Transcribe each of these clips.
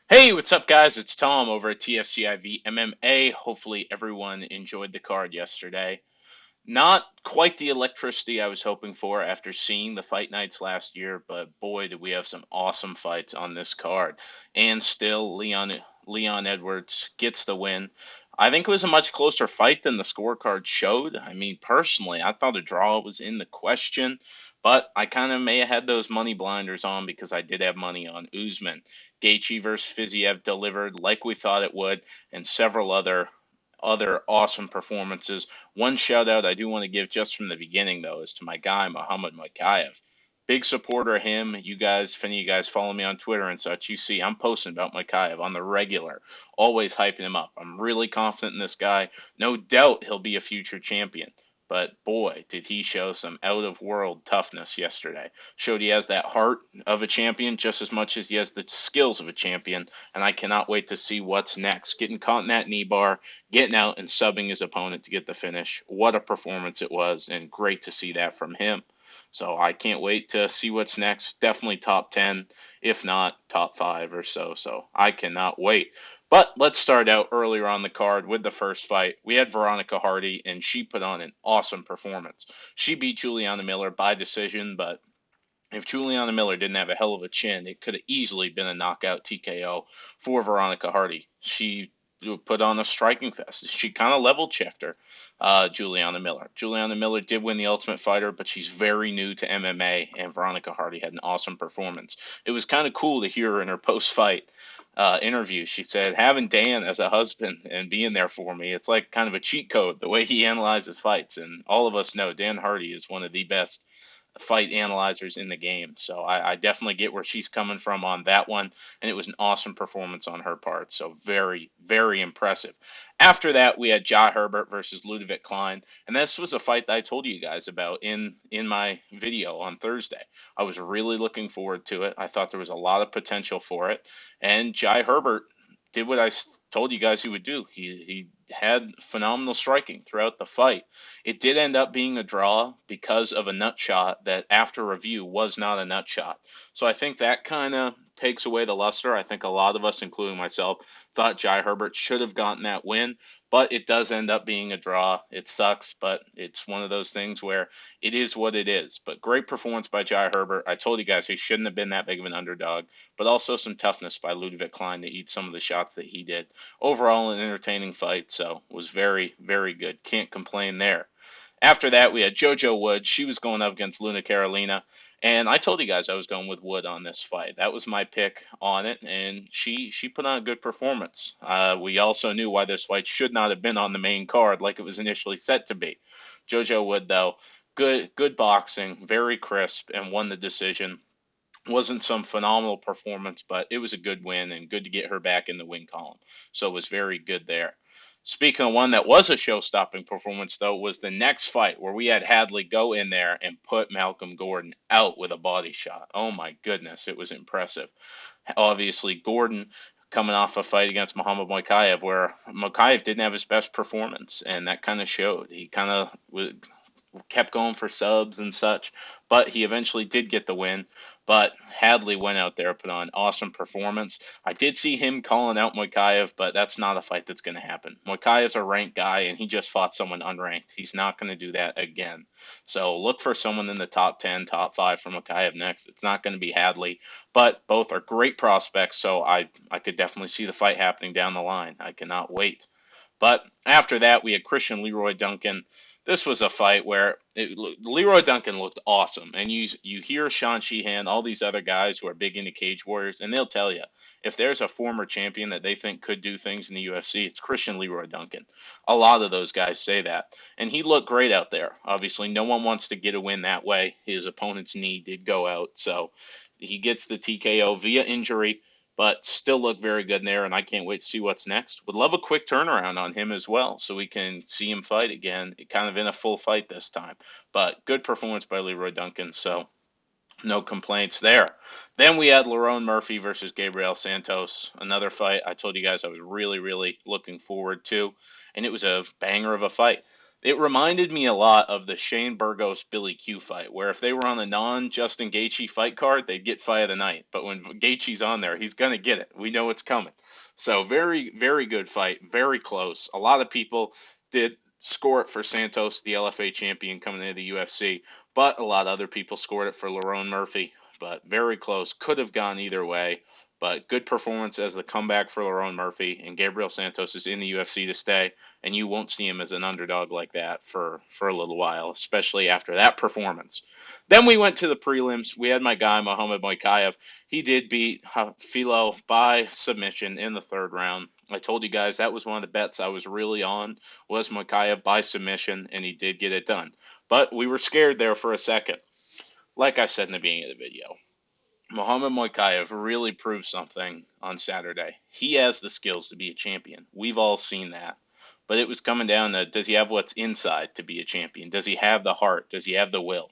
Hey, what's up, guys? It's Tom over at TFCIV MMA. Hopefully, everyone enjoyed the card yesterday. Not quite the electricity I was hoping for after seeing the fight nights last year, but boy, did we have some awesome fights on this card. And still, Leon Edwards gets the win. I think it was a much closer fight than the scorecard showed. I mean, personally, I thought a draw was in the question, but I kind of may have had those money blinders on because I did have money on Usman. Gaethje versus Fiziev delivered like we thought it would, and several other awesome performances. One shout out I do want to give just from the beginning though is to my guy Muhammad Mokaev. Big supporter of him. You guys, if any of you guys follow me on Twitter and such, you see I'm posting about Mokaev on the regular, always hyping him up. I'm really confident in this guy. No doubt he'll be a future champion. But boy, did he show some out of world toughness yesterday. Showed he has that heart of a champion just as much as he has the skills of a champion, and I cannot wait to see what's next. Getting caught in that knee bar, getting out and subbing his opponent to get the finish. What a performance it was, and great to see that from him. So I can't wait to see what's next. Definitely top 10, if not top 5 or so. So I cannot wait. But let's start out earlier on the card with the first fight. We had Veronica Hardy, and she put on an awesome performance. She beat Juliana Miller by decision, but if Juliana Miller didn't have a hell of a chin, it could have easily been a knockout TKO for Veronica Hardy. She put on a striking fest. She kind of level checked her, Juliana Miller. Juliana Miller did win the Ultimate Fighter, but she's very new to MMA, and Veronica Hardy had an awesome performance. It was kind of cool to hear her in her post-fight interview. She said, having Dan as a husband and being there for me, it's like kind of a cheat code, the way he analyzes fights. And all of us know Dan Hardy is one of the best fight analyzers in the game. So I definitely get where she's coming from on that one, and it was an awesome performance on her part. So very, very impressive. After that, we had Jai Herbert versus Ludovic Klein, and this was a fight that I told you guys about in my video on Thursday. I was really looking forward to it. I thought there was a lot of potential for it, and Jai Herbert did what I told you guys he would do. He had phenomenal striking throughout the fight. It did end up being a draw because of a nut shot that, after review, was not a nut shot. So I think that kind of takes away the luster. I think a lot of us, including myself, thought Jai Herbert should have gotten that win, but it does end up being a draw. It sucks, but it's one of those things where it is what it is. But great performance by Jai Herbert. I told you guys he shouldn't have been that big of an underdog, but also some toughness by Ludovic Klein to eat some of the shots that he did. Overall, an entertaining fight, so was very, very good. Can't complain there. After that, we had JoJo Wood. She was going up against Luna Carolina. And I told you guys I was going with Wood on this fight. That was my pick on it, and she put on a good performance. We also knew why this fight should not have been on the main card like it was initially set to be. JoJo Wood, though, good boxing, very crisp, and won the decision. Wasn't some phenomenal performance, but it was a good win and good to get her back in the win column. So it was very good there. Speaking of one that was a show-stopping performance, though, was the next fight where we had Hadley go in there and put Malcolm Gordon out with a body shot. Oh my goodness, it was impressive. Obviously, Gordon coming off a fight against Muhammad Mokaev where Mokaev didn't have his best performance, and that kind of showed. He kind of kept going for subs and such, but he eventually did get the win. But Hadley went out there, put on an awesome performance. I did see him calling out Mokaev, but that's not a fight that's going to happen. Mokaev's a ranked guy, and he just fought someone unranked. He's not going to do that again. So look for someone in the top 10, top 5 for Mokaev next. It's not going to be Hadley, but both are great prospects, so I could definitely see the fight happening down the line. I cannot wait. But after that, we had Christian Leroy Duncan. This was a fight where Leroy Duncan looked awesome, and you hear Sean Sheehan, all these other guys who are big into Cage Warriors, and they'll tell you if there's a former champion that they think could do things in the UFC, it's Christian Leroy Duncan. A lot of those guys say that, and he looked great out there. Obviously, no one wants to get a win that way. His opponent's knee did go out, so he gets the TKO via injury, but still look very good in there, and I can't wait to see what's next. Would love a quick turnaround on him as well, so we can see him fight again, kind of in a full fight this time. But good performance by Leroy Duncan, so no complaints there. Then we had Lerone Murphy versus Gabriel Santos, another fight I told you guys I was really, really looking forward to, and it was a banger of a fight. It reminded me a lot of the Shane Burgos Billy Q fight, where if they were on a non Justin Gaethje fight card, they'd get fight of the night. But when Gaethje's on there, he's gonna get it. We know it's coming. So very, very good fight, very close. A lot of people did score it for Santos, the LFA champion coming into the UFC, but a lot of other people scored it for Lerone Murphy. But very close, could have gone either way. But good performance as the comeback for Lerone Murphy, and Gabriel Santos is in the UFC to stay, and you won't see him as an underdog like that for a little while, especially after that performance. Then we went to the prelims. We had my guy Muhammad Moikaev. He did beat Filo by submission in the third round. I told you guys that was one of the bets I was really on, was Moikaev by submission, and he did get it done. But we were scared there for a second. Like I said in the beginning of the video, Muhammad Moikaev really proved something on Saturday. He has the skills to be a champion. We've all seen that. But it was coming down to, does he have what's inside to be a champion? Does he have the heart? Does he have the will?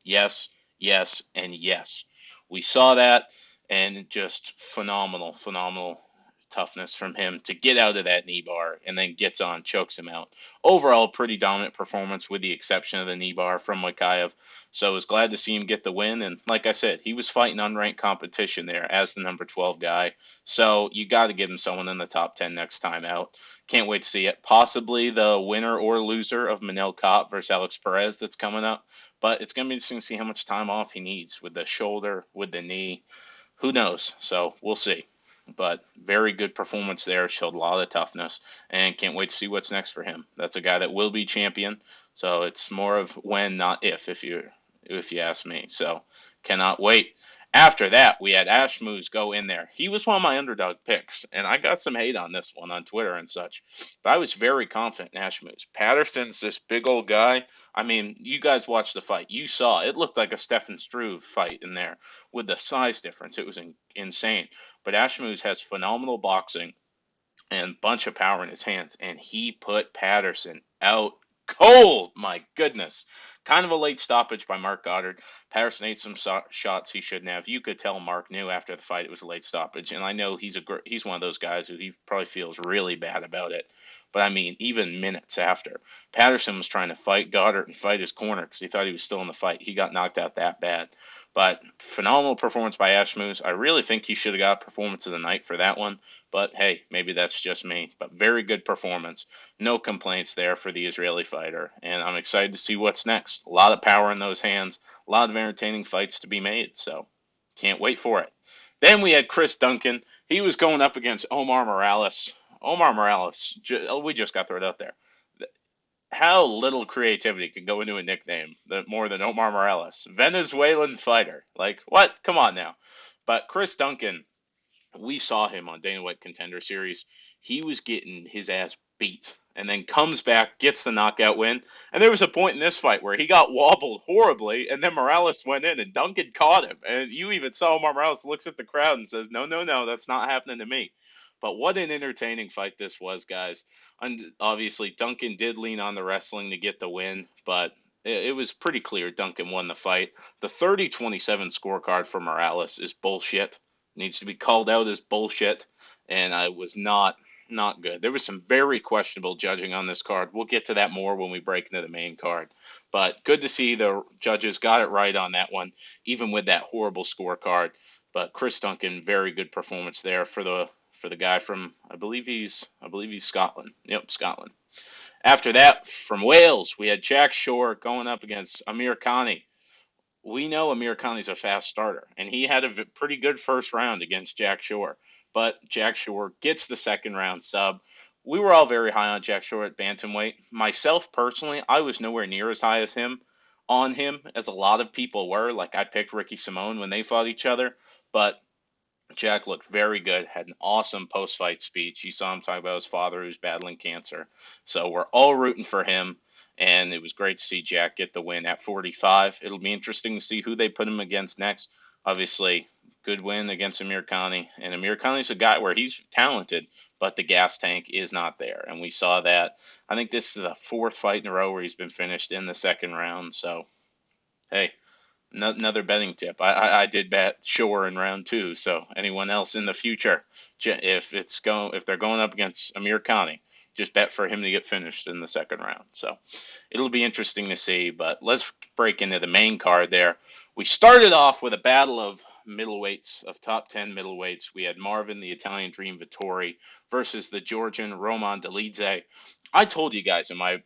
Yes, yes, and yes. We saw that, and just phenomenal, phenomenal toughness from him to get out of that knee bar and then gets on, chokes him out. Overall, pretty dominant performance with the exception of the knee bar from Moikaev. So I was glad to see him get the win. And like I said, he was fighting unranked competition there as the number 12 guy. So you got to give him someone in the top 10 next time out. Can't wait to see it. Possibly the winner or loser of Manel Kape versus Alex Perez that's coming up. But it's going to be interesting to see how much time off he needs with the shoulder, with the knee. Who knows? So we'll see. But very good performance there. Showed a lot of toughness. And can't wait to see what's next for him. That's a guy that will be champion. So it's more of when, not if you ask me. So cannot wait. After that, we had Ashmoose go in there. He was one of my underdog picks, and I got some hate on this one on Twitter and such. But I was very confident in Ashmoose. Patterson's this big old guy. I mean, you guys watched the fight. You saw it looked like a Stefan Struve fight in there with the size difference. It was insane. But Ashmoose has phenomenal boxing and bunch of power in his hands, and he put Patterson out cold. My goodness. Kind of a late stoppage by Mark Goddard. Patterson ate some shots he shouldn't have. You could tell Mark knew after the fight it was a late stoppage, and I know he's one of those guys who he probably feels really bad about it. But I mean, even minutes after, Patterson was trying to fight Goddard and fight his corner because he thought he was still in the fight. He got knocked out that bad. But phenomenal performance by Ashmoose. I really think he should have got performance of the night for that one. But hey, maybe that's just me. But very good performance. No complaints there for the Israeli fighter. And I'm excited to see what's next. A lot of power in those hands. A lot of entertaining fights to be made. So can't wait for it. Then we had Chris Duncan. He was going up against Omar Morales. Omar Morales, we just got to throw it out there. How little creativity can go into a nickname more than Omar Morales? Venezuelan fighter. Like, what? Come on now. But Chris Duncan, we saw him on Dana White Contender Series. He was getting his ass beat and then comes back, gets the knockout win. And there was a point in this fight where he got wobbled horribly, and then Morales went in, and Duncan caught him. And you even saw Omar Morales looks at the crowd and says, no, no, no, that's not happening to me. But what an entertaining fight this was, guys. And obviously, Duncan did lean on the wrestling to get the win, but it was pretty clear Duncan won the fight. The 30-27 scorecard for Morales is bullshit. Needs to be called out as bullshit, and I was not good. There was some very questionable judging on this card. We'll get to that more when we break into the main card. But good to see the judges got it right on that one, even with that horrible scorecard. But Chris Duncan, very good performance there for the guy from I believe he's Scotland. Yep, Scotland. After that, from Wales, we had Jack Shore going up against Amir Khani. We know Amir Khan's a fast starter, and he had a pretty good first round against Jack Shore. But Jack Shore gets the second round sub. We were all very high on Jack Shore at bantamweight. Myself, personally, I was nowhere near as high as him as a lot of people were. Like, I picked Ricky Simone when they fought each other. But Jack looked very good, had an awesome post-fight speech. You saw him talk about his father who's battling cancer. So we're all rooting for him, and it was great to see Jack get the win at 45. It'll be interesting to see who they put him against next. Obviously, good win against Amir Khani, and Amir Khani's a guy where he's talented, but the gas tank is not there, and we saw that. I think this is the fourth fight in a row where he's been finished in the second round, so hey. Another betting tip. I did bet Shore in round 2. So anyone else in the future, if they're going up against Amir Khani, Just bet for him to get finished in the second round. So it'll be interesting to see. But let's break into the main card there. We started off with a battle of middleweights, of top 10 middleweights. We had Marvin, the Italian Dream Vittori, versus the Georgian Roman Dolidze. I told you guys in my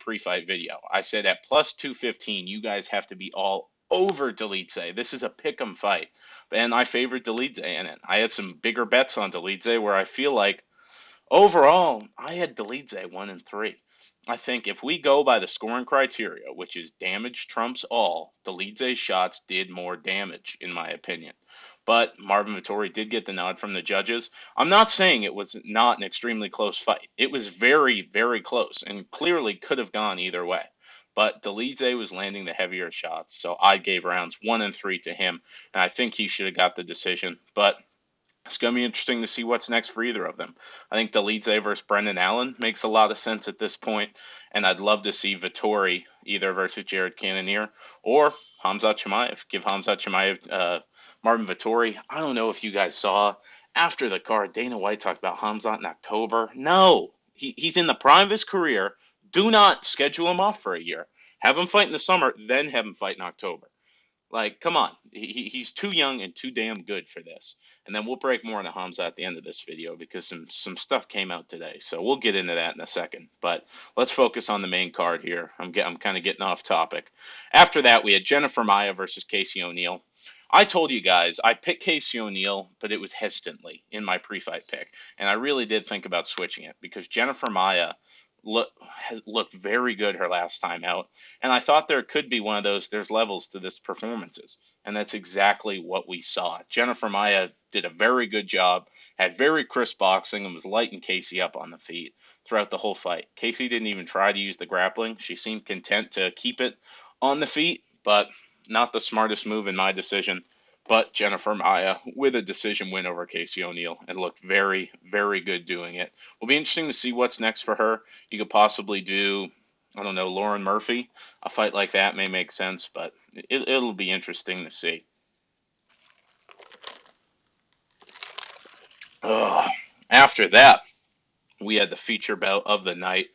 pre-fight video, I said at plus 215, you guys have to be all over Dolidze. This is a pick'em fight, and I favored Dolidze in it. I had some bigger bets on Dolidze where I feel like overall, I had Deletes at 1-3. I think if we go by the scoring criteria, which is damage trumps all, Delete's shots did more damage, in my opinion. But Marvin Vittori did get the nod from the judges. I'm not saying it was not an extremely close fight. It was very, very close and clearly could have gone either way. But Deleze was landing the heavier shots, so I gave rounds 1 and 3 to him, and I think he should have got the decision. But it's going to be interesting to see what's next for either of them. I think Dolidze versus Brendan Allen makes a lot of sense at this point, and I'd love to see Vittori either versus Jared Cannonier or Khamzat Chimaev. Give Khamzat Chimaev Marvin Vittori. I don't know if you guys saw after the card, Dana White talked about Khamzat in October. No, he's in the prime of his career. Do not schedule him off for a year. Have him fight in the summer, then have him fight in October. Like, come on. He's too young and too damn good for this. And then we'll break more into Hamza at the end of this video because some stuff came out today. So we'll get into that in a second. But let's focus on the main card here. I'm kind of getting off topic. After that, we had Jennifer Maia versus Casey O'Neill. I told you guys I picked Casey O'Neill, but it was hesitantly in my pre-fight pick. And I really did think about switching it because Jennifer Maia has looked very good her last time out, and I thought there could be one of those. There's levels to this performances, and that's exactly what we saw. Jennifer Maia did a very good job, had very crisp boxing, and was lighting Casey up on the feet throughout the whole fight. Casey didn't even try to use the grappling. She seemed content to keep it on the feet, but not the smartest move in my decision. But Jennifer Maia with a decision win over Casey O'Neill and looked very, very good doing it. Will be interesting to see what's next for her. You could possibly do, I don't know, Lauren Murphy. A fight like that may make sense, but it'll be interesting to see. After that, we had the feature bout of the night.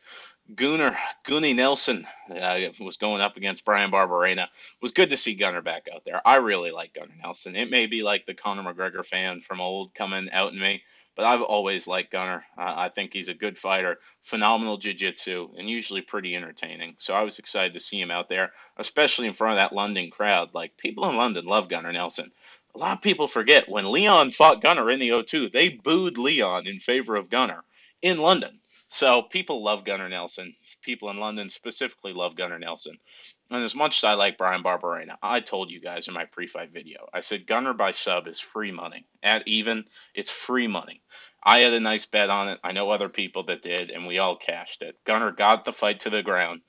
Goonie Nelson was going up against Brian Barberena. It was good to see Gunnar back out there. I really like Gunnar Nelson. It may be like the Conor McGregor fan from old coming out in me, but I've always liked Gunnar. I think he's a good fighter, phenomenal jiu-jitsu, and usually pretty entertaining. So I was excited to see him out there, especially in front of that London crowd. Like, people in London love Gunnar Nelson. A lot of people forget when Leon fought Gunnar in the O2, they booed Leon in favor of Gunnar in London. So people love Gunnar Nelson. People in London specifically love Gunnar Nelson. And as much as I like Brian Barberena, I told you guys in my pre-fight video, I said Gunnar by sub is free money. At even, it's free money. I had a nice bet on it. I know other people that did, and we all cashed it. Gunnar got the fight to the ground.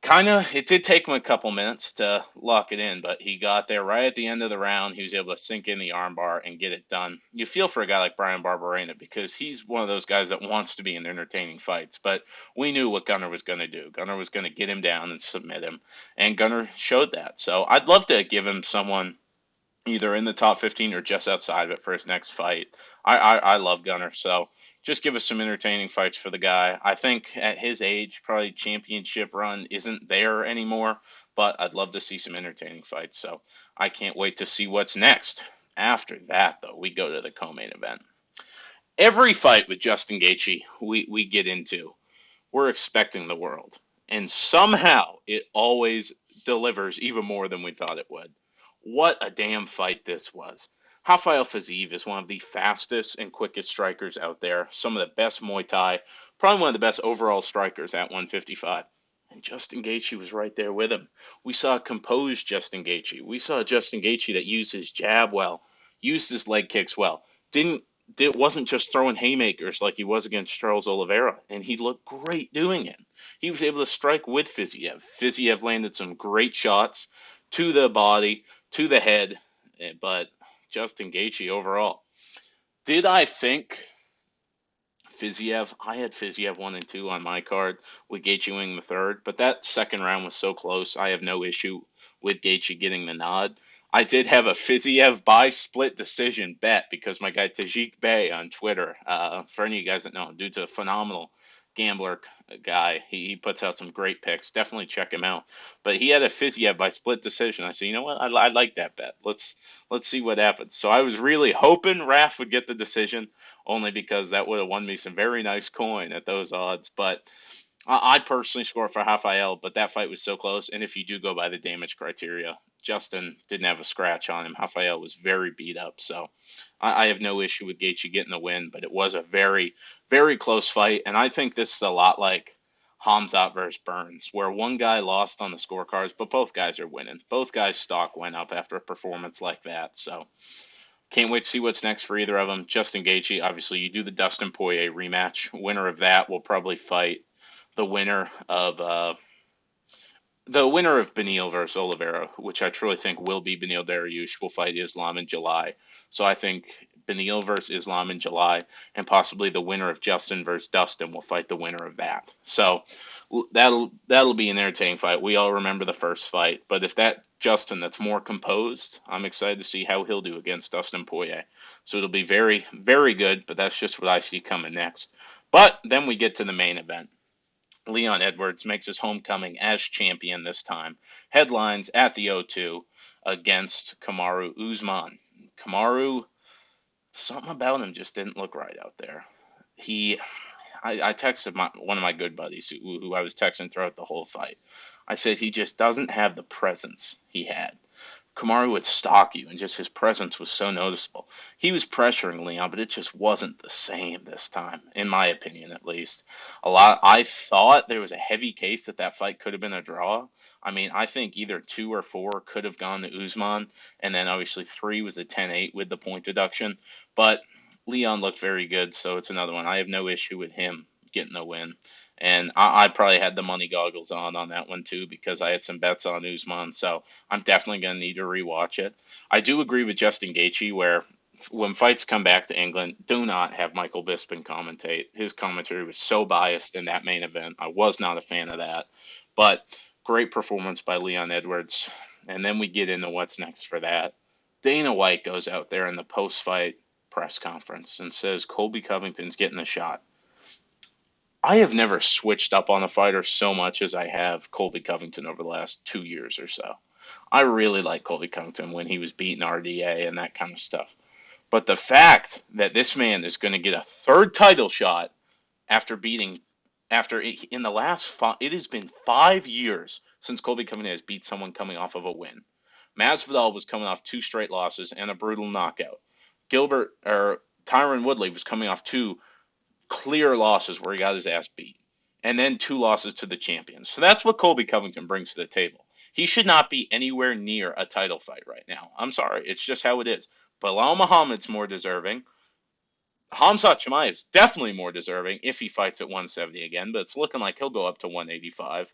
It did take him a couple minutes to lock it in, but he got there right at the end of the round. He was able to sink in the armbar and get it done. You feel for a guy like Brian Barberena because he's one of those guys that wants to be in entertaining fights, but we knew what Gunnar was going to do. Gunnar was going to get him down and submit him, and Gunnar showed that. So I'd love to give him someone either in the top 15 or just outside of it for his next fight. I love Gunnar, so just give us some entertaining fights for the guy. I think at his age, probably championship run isn't there anymore, but I'd love to see some entertaining fights. So I can't wait to see what's next. After that, though, we go to the co-main event. Every fight with Justin Gaethje we get into, we're expecting the world. And somehow it always delivers even more than we thought it would. What a damn fight this was. Rafael Fiziev is one of the fastest and quickest strikers out there. Some of the best Muay Thai. Probably one of the best overall strikers at 155. And Justin Gaethje was right there with him. We saw a composed Justin Gaethje. We saw a Justin Gaethje that used his jab well, used his leg kicks well. Wasn't just throwing haymakers like he was against Charles Oliveira. And he looked great doing it. He was able to strike with Fiziev. Fiziev landed some great shots to the body, to the head, but Justin Gaethje overall. Did I think Fiziev? I had Fiziev 1 and 2 on my card with Gaethje winning the third, but that second round was so close. I have no issue with Gaethje getting the nod. I did have a Fiziev by split decision bet because my guy Tajik Bey on Twitter, for any of you guys that know him, dude's a phenomenal gambler guy. He puts out some great picks. Definitely check him out. But he had a Fiziev by split decision. I said, you know what? I like that bet. Let's see what happens. So I was really hoping Raf would get the decision, only because that would have won me some very nice coin at those odds. But I personally score for Rafael, but that fight was so close. And if you do go by the damage criteria, Justin didn't have a scratch on him. Rafael was very beat up. So I have no issue with Gaethje getting the win, but it was a very, very close fight. And I think this is a lot like Hamzat versus Burns, where one guy lost on the scorecards, but both guys are winning. Both guys' stock went up after a performance like that. So can't wait to see what's next for either of them. Justin Gaethje, obviously, you do the Dustin Poirier rematch. Winner of that will probably fight the winner of Beneil versus Oliveira, which I truly think will be Beneil Dariush, will fight Islam in July. So I think Beneil versus Islam in July, and possibly the winner of Justin versus Dustin will fight the winner of that. So that'll be an entertaining fight. We all remember the first fight, but if that Justin that's more composed, I'm excited to see how he'll do against Dustin Poirier. So it'll be very, very good, but that's just what I see coming next. But then we get to the main event. Leon Edwards makes his homecoming as champion this time. Headlines at the O2 against Kamaru Usman. Kamaru, something about him just didn't look right out there. I texted one of my good buddies who I was texting throughout the whole fight. I said he just doesn't have the presence he had. Kamaru would stalk you, and just his presence was so noticeable. He was pressuring Leon, but it just wasn't the same this time, in my opinion, at least. I thought there was a heavy case that fight could have been a draw. I mean, I think either 2 or 4 could have gone to Usman, and then obviously 3 was a 10-8 with the point deduction. But Leon looked very good, so it's another one. I have no issue with him getting the win. And I probably had the money goggles on that one too, because I had some bets on Usman. So I'm definitely going to need to rewatch it. I do agree with Justin Gaethje, where when fights come back to England, do not have Michael Bisping commentate. His commentary was so biased in that main event. I was not a fan of that. But great performance by Leon Edwards. And then we get into what's next for that. Dana White goes out there in the post-fight press conference and says Colby Covington's getting the shot. I have never switched up on a fighter so much as I have Colby Covington over the last 2 years or so. I really like Colby Covington when he was beating RDA and that kind of stuff. But the fact that this man is going to get a third title shot after in the last it has been 5 years since Colby Covington has beat someone coming off of a win. Masvidal was coming off 2 straight losses and a brutal knockout. Tyron Woodley was coming off 2 clear losses where he got his ass beat, and then 2 losses to the champions. So that's what Colby Covington brings to the table. He should not be anywhere near a title fight right now. I'm sorry. It's just how it is. Bilal Muhammad's more deserving. Khamzat Chimaev is definitely more deserving if he fights at 170 again, but it's looking like he'll go up to 185.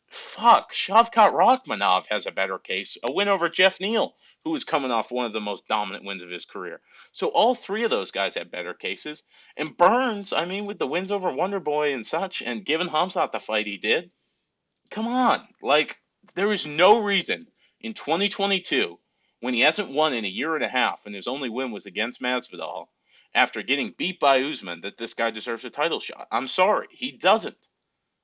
Fuck, Shavkat Rakhmonov has a better case. A win over Jeff Neal, who was coming off one of the most dominant wins of his career. So all 3 of those guys have better cases. And Burns, I mean, with the wins over Wonderboy and such, and giving Khamzat the fight he did, come on. Like, there is no reason in 2022, when he hasn't won in a year and a half, and his only win was against Masvidal, after getting beat by Usman, that this guy deserves a title shot. I'm sorry, he doesn't.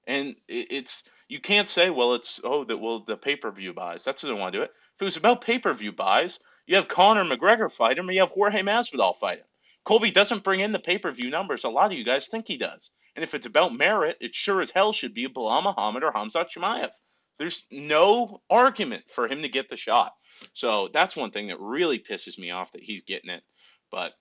And it's you can't say, well, the pay-per-view buys. That's what I want to do it. If it was about pay-per-view buys, you have Conor McGregor fight him, or you have Jorge Masvidal fight him. Colby doesn't bring in the pay-per-view numbers a lot of you guys think he does. And if it's about merit, it sure as hell should be Bilal Muhammad or Khamzat Chimaev. There's no argument for him to get the shot. So that's one thing that really pisses me off, that he's getting it. But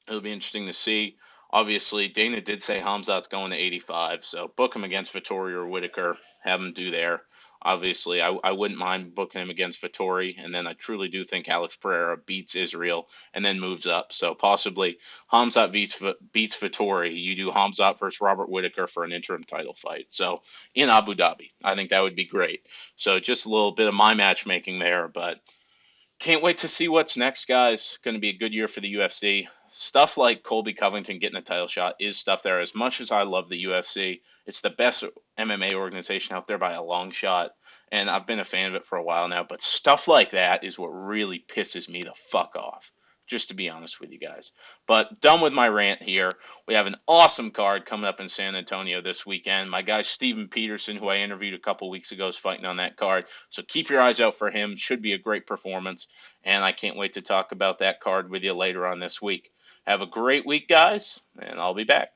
it'll be interesting to see. Obviously, Dana did say Khamzat's going to 85, so book him against Vettori or Whitaker. Have him do there. Obviously, I wouldn't mind booking him against Vettori, and then I truly do think Alex Pereira beats Israel and then moves up. So possibly Khamzat beats Vettori. You do Khamzat versus Robert Whitaker for an interim title fight. So in Abu Dhabi, I think that would be great. So just a little bit of my matchmaking there, but can't wait to see what's next, guys. Going to be a good year for the UFC. Stuff like Colby Covington getting a title shot is stuff there. As much as I love the UFC, it's the best MMA organization out there by a long shot. and I've been a fan of it for a while now, but stuff like that is what really pisses me the fuck off, just to be honest with you guys. But done with my rant here. We have an awesome card coming up in San Antonio this weekend. My guy Steven Peterson, who I interviewed a couple weeks ago, is fighting on that card. So keep your eyes out for him. Should be a great performance. And I can't wait to talk about that card with you later on this week. Have a great week, guys, and I'll be back.